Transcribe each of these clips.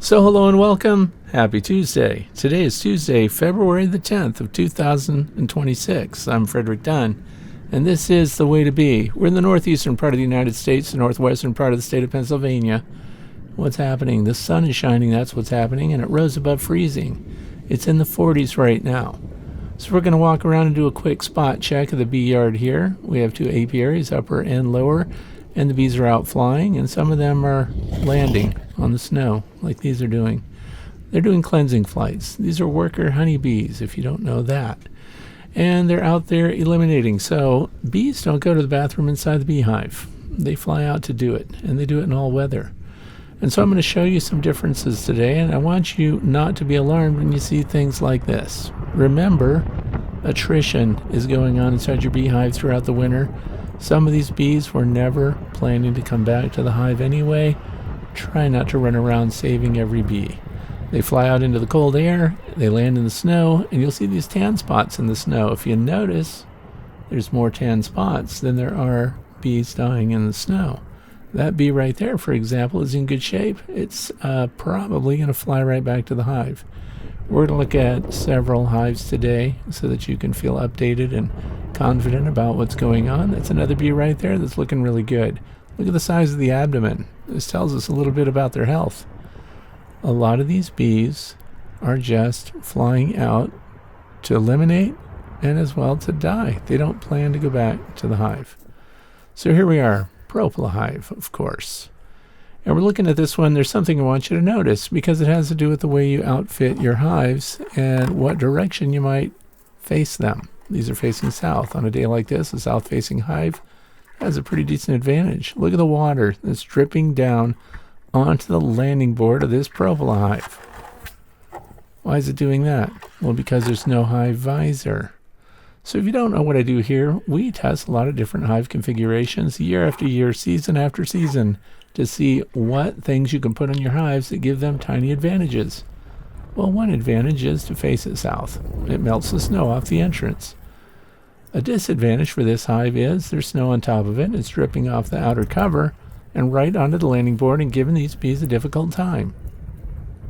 So hello and welcome. Happy Tuesday. Today is Tuesday, February the 10th of 2026. I'm Frederick Dunn, and this is The Way to Be. We're in the northeastern part of the United States, the northwestern part of the state of Pennsylvania. What's happening? The sun is shining, that's what's happening, and it rose above freezing. It's in the 40s right now. So we're going to walk around and do a quick spot check of the bee yard here. We have two apiaries, upper and lower, and the bees are out flying, and some of them are landing on the snow like these are doing. They're doing cleansing flights. These are worker honeybees, if you don't know that. And they're out there eliminating. So bees don't go to the bathroom inside the beehive. They fly out to do it, and they do it in all weather. And so I'm going to show you some differences today, and I want you not to be alarmed when you see things like this. Remember, attrition is going on inside your beehive throughout the winter. Some of these bees were never planning to come back to the hive anyway. Try not to run around saving every bee. They fly out into the cold air, they land in the snow, and you'll see these tan spots in the snow. If you notice, there's more tan spots than there are bees dying in the snow. That bee right there, for example, is in good shape. It's probably going to fly right back to the hive. We're going to look at several hives today so that you can feel updated and confident about what's going on. That's another bee right there that's looking really good. Look at the size of the abdomen. This tells us a little bit about their health. A lot of these bees are just flying out to eliminate and as well to die. They don't plan to go back to the hive. So here we are, Propola hive, of course. And we're looking at this one. There's something I want you to notice because it has to do with the way you outfit your hives and what direction you might face them. These are facing south. On a day like this, a south-facing hive has a pretty decent advantage. Look at the water that's dripping down onto the landing board of this Propola hive. Why is it doing that? Well, because there's no hive visor. So if you don't know what I do here, we test a lot of different hive configurations year after year, season after season, to see what things you can put on your hives that give them tiny advantages. Well, one advantage is to face it south. It melts the snow off the entrance. A disadvantage for this hive is there's snow on top of it, it's dripping off the outer cover and right onto the landing board and giving these bees a difficult time.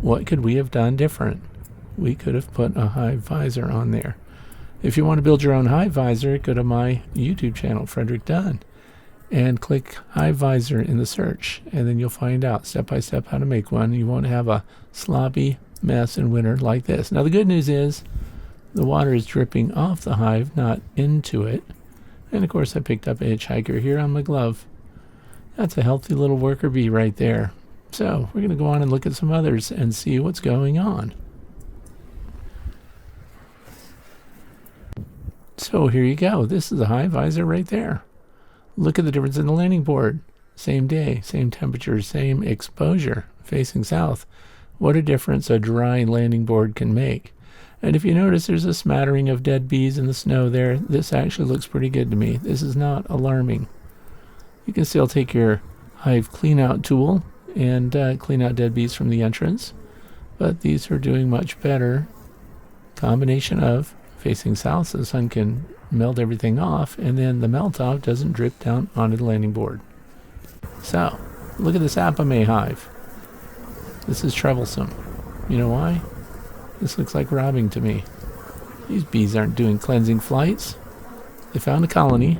What could we have done different? We could have put a hive visor on there. If you want to build your own hive visor, go to my YouTube channel, Frederick Dunn, and click hive visor in the search, and then you'll find out step by step how to make one. You won't have a sloppy mess in winter like this. Now the good news is the water is dripping off the hive, not into it. And of course I picked up a hitchhiker here on my glove. That's a healthy little worker bee right there. So we're going to go on and look at some others and see what's going on. So here you go. This is a hive visor right there. Look at the difference in the landing board. Same day, same temperature, same exposure, facing south. What a difference a dry landing board can make. And if you notice, there's a smattering of dead bees in the snow there. This actually looks pretty good to me. This is not alarming. You can still take your hive clean out tool and clean out dead bees from the entrance. But these are doing much better. Combination of facing south so the sun can melt everything off, and then the melt off doesn't drip down onto the landing board. So, look at this Apame hive. This is troublesome. You know why? This looks like robbing to me. These bees aren't doing cleansing flights. They found a colony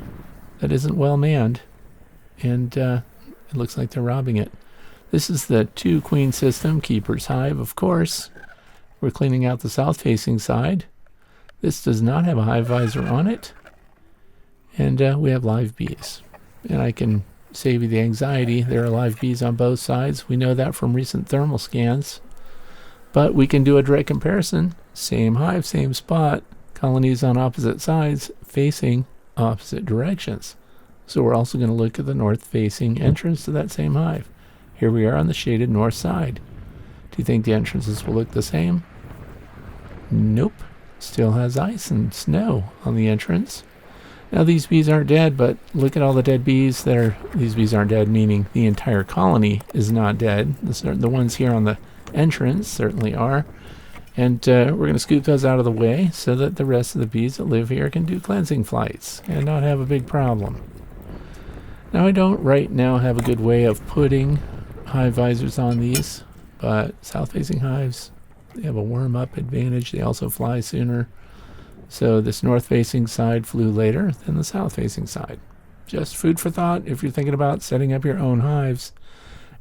that isn't well manned, and it looks like they're robbing it. This is the two queen system, keeper's hive, of course. We're cleaning out the south-facing side. This does not have a hive visor on it. And we have live bees. And I can save you the anxiety. There are live bees on both sides. We know that from recent thermal scans. But we can do a direct comparison. Same hive, same spot. Colonies on opposite sides facing opposite directions. So we're also going to look at the north-facing entrance to that same hive. Here we are on the shaded north side. Do you think the entrances will look the same? Nope. Still has ice and snow on the entrance. Now these bees aren't dead, but look at all the dead bees that are, these bees aren't dead, meaning the entire colony is not dead. The ones here on the entrance certainly are. And we're going to scoop those out of the way so that the rest of the bees that live here can do cleansing flights and not have a big problem. Now I don't right now have a good way of putting hive visors on these. but south-facing hives, they have a warm-up advantage. They also fly sooner. So this north-facing side flew later than the south-facing side. Just food for thought if you're thinking about setting up your own hives.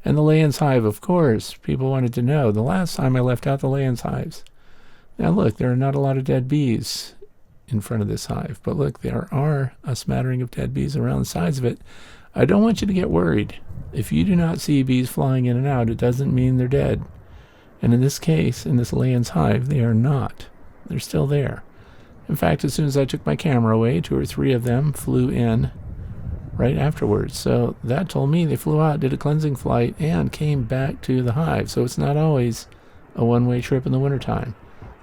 And the Layens hive, of course, people wanted to know. The last time I left out the Layens hives. Now look, there are not a lot of dead bees in front of this hive. But look, there are a smattering of dead bees around the sides of it. I don't want you to get worried. If you do not see bees flying in and out, it doesn't mean they're dead. And in this case, in this Layens hive, they are not. They're still there. In fact, as soon as I took my camera away, 2 or 3 of them flew in right afterwards. So that told me they flew out, did a cleansing flight, and came back to the hive. So it's not always a one-way trip in the wintertime.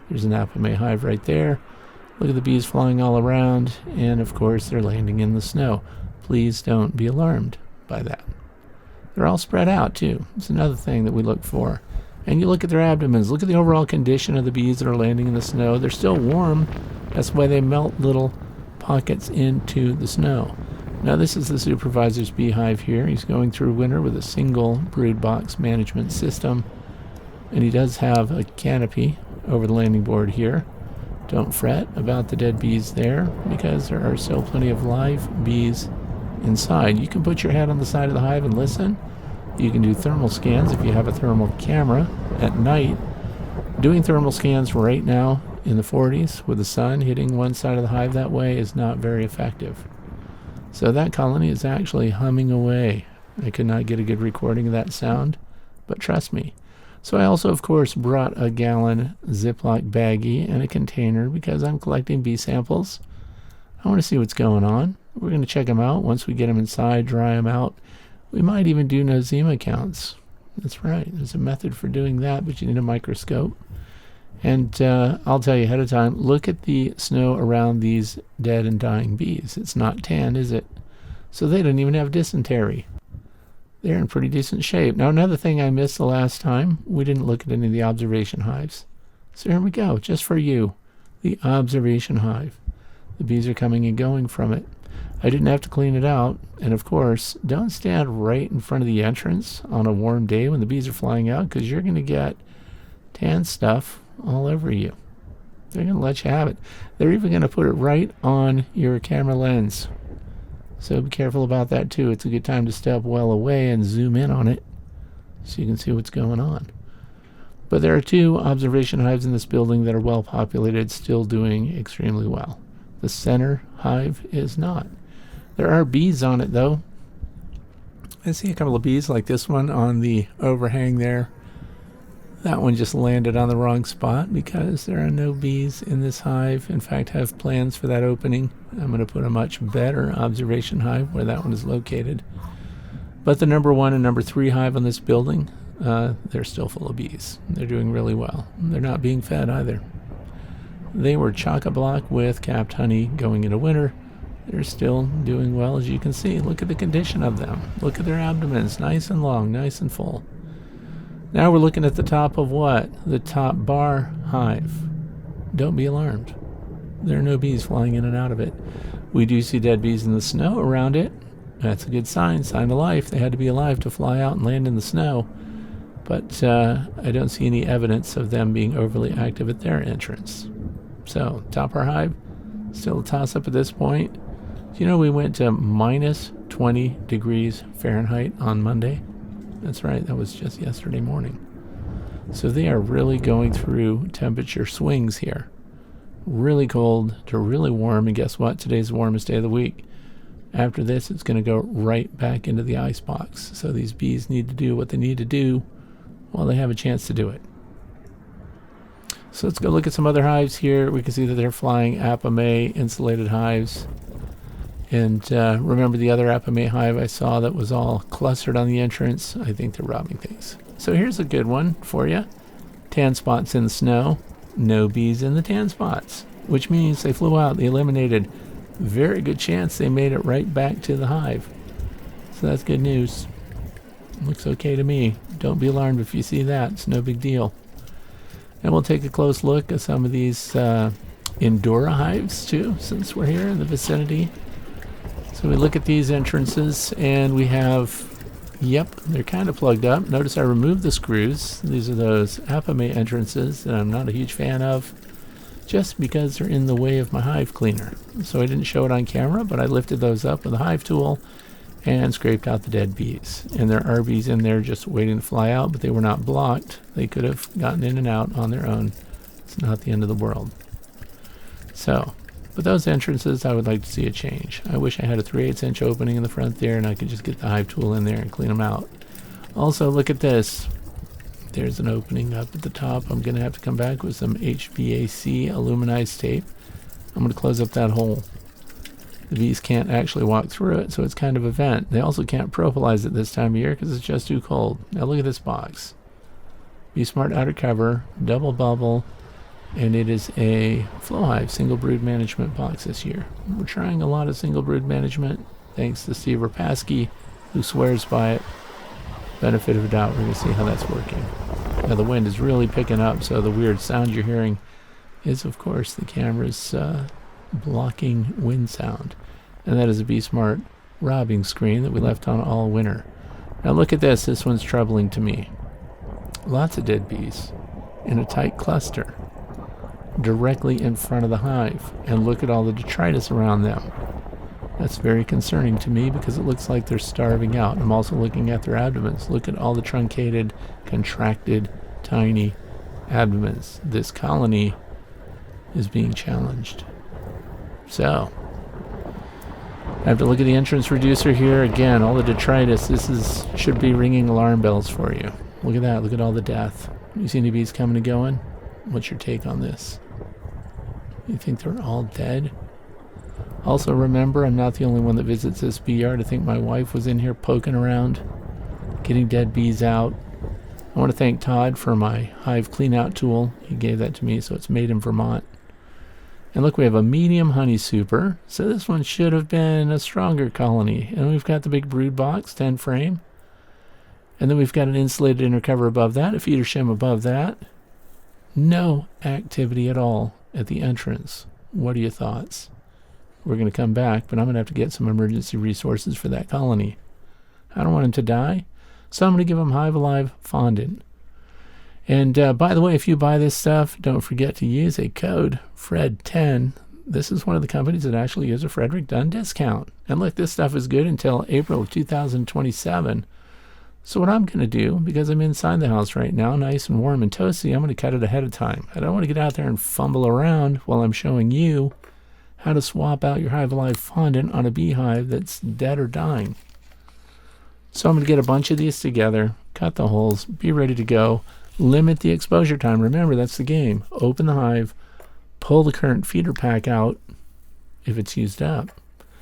There's an Apimaye hive right there. Look at the bees flying all around, and of course they're landing in the snow. Please don't be alarmed by that. They're all spread out too. It's another thing that we look for. And you look at their abdomens. Look at the overall condition of the bees that are landing in the snow. They're still warm. That's why they melt little pockets into the snow. Now this is the supervisor's beehive here. He's going through winter with a single brood box management system. And he does have a canopy over the landing board here. Don't fret about the dead bees there because there are still plenty of live bees inside. You can put your head on the side of the hive and listen. You can do thermal scans if you have a thermal camera at night. Doing thermal scans right now in the 40s with the sun hitting one side of the hive that way is not very effective. So that colony is actually humming away. I could not get a good recording of that sound, but trust me. So I also, of course, brought a gallon Ziploc baggie and a container because I'm collecting bee samples. I want to see what's going on. We're going to check them out once we get them inside, dry them out. We might even do nosema counts. That's right. There's a method for doing that, but you need a microscope. And I'll tell you ahead of time, look at the snow around these dead and dying bees. It's not tan, is it? So they don't even have dysentery. They're in pretty decent shape. Now, another thing I missed the last time, we didn't look at any of the observation hives. So here we go, just for you, the observation hive. The bees are coming and going from it. I didn't have to clean it out. And of course, don't stand right in front of the entrance on a warm day when the bees are flying out because you're going to get tan stuff all over you. They're going to let you have it. They're even going to put it right on your camera lens. So be careful about that too. It's a good time to step well away and zoom in on it so you can see what's going on. But there are 2 observation hives in this building that are well populated, still doing extremely well. The center hive is not. There are bees on it though. I see a couple of bees like this one on the overhang there. That one just landed on the wrong spot because there are no bees in this hive. In fact, I have plans for that opening. I'm going to put a much better observation hive where that one is located. But the number 1 and number 3 hive on this building, they're still full of bees. They're doing really well. They're not being fed either. They were chock-a-block with capped honey going into winter. They're still doing well, as you can see. Look at the condition of them. Look at their abdomens, nice and long, nice and full. Now we're looking at the top of what? The top bar hive. Don't be alarmed. There are no bees flying in and out of it. We do see dead bees in the snow around it. That's a good sign of life. They had to be alive to fly out and land in the snow. But I don't see any evidence of them being overly active at their entrance. So, top bar hive, still a toss-up at this point. Do you know we went to minus 20 degrees Fahrenheit on Monday? That's right, that was just yesterday morning. So they are really going through temperature swings here. Really cold to really warm, and guess what? Today's the warmest day of the week. After this, it's going to go right back into the ice box. So these bees need to do what they need to do while they have a chance to do it. So let's go look at some other hives here. We can see that they're flying Apimaye insulated hives. And remember the other Apimaye hive I saw that was all clustered on the entrance? I think they're robbing things. So here's a good one for you. Tan spots in the snow. No bees in the tan spots, which means they flew out. They eliminated. Very good chance they made it right back to the hive. So that's good news. Looks okay to me. Don't be alarmed if you see that. It's no big deal. And we'll take a close look at some of these Indora hives too, since we're here in the vicinity. So we look at these entrances, and we have Yep, they're kind of plugged up. Notice I removed the screws. These are those Apamate entrances that I'm not a huge fan of, just because they're in the way of my hive cleaner. So I didn't show it on camera, but I lifted those up with a hive tool and scraped out the dead bees. And there are bees in there just waiting to fly out, but they were not blocked. They could have gotten in and out on their own. It's not the end of the world. So, but those entrances, I would like to see a change. I wish I had a 3/8 inch opening in the front there and I could just get the hive tool in there and clean them out. Also, look at this. There's an opening up at the top. I'm going to have to come back with some HVAC aluminized tape. I'm going to close up that hole. The bees can't actually walk through it, so it's kind of a vent. They also can't propolize it this time of year because it's just too cold. Now look at this box. Bee Smart outer cover, double bubble, and it is a FlowHive single brood management box this year. We're trying a lot of single brood management, thanks to Steve Rapaski, who swears by it. Benefit of a doubt, we're going to see how that's working. Now the wind is really picking up, so the weird sound you're hearing is, of course, the camera's blocking wind sound. And that is a Bee Smart robbing screen that we left on all winter. Now look at this. This one's troubling to me. Lots of dead bees in a tight cluster directly in front of the hive. And look at all the detritus around them. That's very concerning to me because it looks like they're starving out. I'm also looking at their abdomens. Look at all the truncated, contracted, tiny abdomens. This colony is being challenged. So, I have to look at the entrance reducer here. Again, all the detritus. This should be ringing alarm bells for you. Look at that. Look at all the death. You see any bees coming and going? What's your take on this? You think they're all dead? Also remember, I'm not the only one that visits this bee yard. I think my wife was in here poking around, getting dead bees out. I want to thank Todd for my hive clean out tool. He gave that to me, so it's made in Vermont. And look, we have a medium honey super. So this one should have been a stronger colony. And we've got the big brood box, 10 frame. And then we've got an insulated inner cover above that, a feeder shim above that. No activity at all at the entrance. What are your thoughts? We're going to come back, but I'm going to have to get some emergency resources for that colony. I don't want them to die, so I'm going to give them Hive Alive fondant. And by the way, if you buy this stuff, don't forget to use a code FRED10. This is one of the companies that actually gives a Frederick Dunn discount. And look, this stuff is good until April of 2027. So what I'm going to do, because I'm inside the house right now, nice and warm and toasty, I'm going to cut it ahead of time. I don't want to get out there and fumble around while I'm showing you how to swap out your Hive Alive fondant on a beehive that's dead or dying. So I'm going to get a bunch of these together, cut the holes, be ready to go, limit the exposure time. Remember, that's the game. Open the hive, pull the current feeder pack out if it's used up,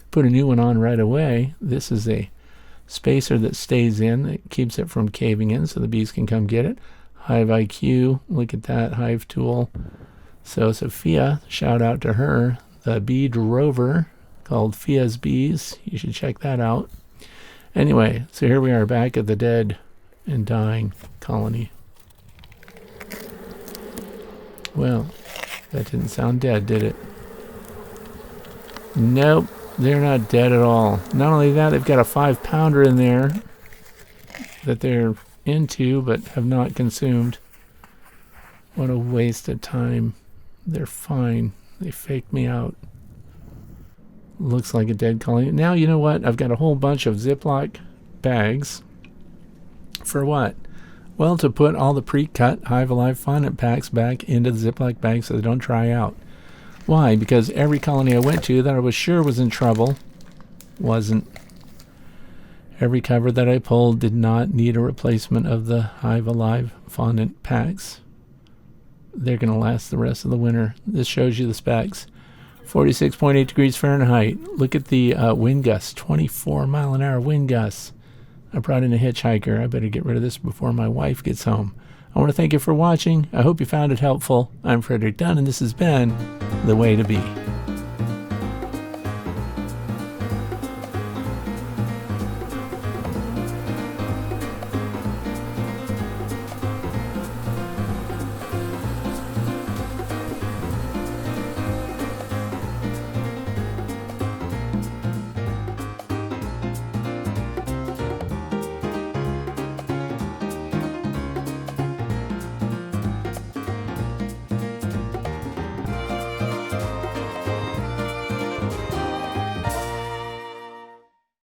put a new one on right away. This is a spacer that stays in, that keeps it from caving in so the bees can come get it. Hive IQ, look at that hive tool. So Sophia, shout out to her, the bee drover called Fia's Bees. You should check that out. Anyway, so here we are back at the dead and dying colony. Well, that didn't sound dead, did it? Nope, they're not dead at all. Not only that, they've got a 5-pounder in there that they're into but have not consumed. What a waste of time. They're fine. They faked me out. Looks like a dead colony. Now, you know what? I've got a whole bunch of Ziploc bags. For what? Well, to put all the pre-cut Hive Alive fondant packs back into the Ziploc bags so they don't dry out. Why? Because every colony I went to that I was sure was in trouble wasn't. Every cover that I pulled did not need a replacement of the Hive Alive fondant packs. They're going to last the rest of the winter. This shows you the specs. 46.8 degrees Fahrenheit. Look at the wind gusts, 24 mile an hour wind gusts. I brought in a hitchhiker. I better get rid of this before my wife gets home. I want to thank you for watching. I hope you found it helpful. I'm Frederick Dunn, and this has been The Way to Bee.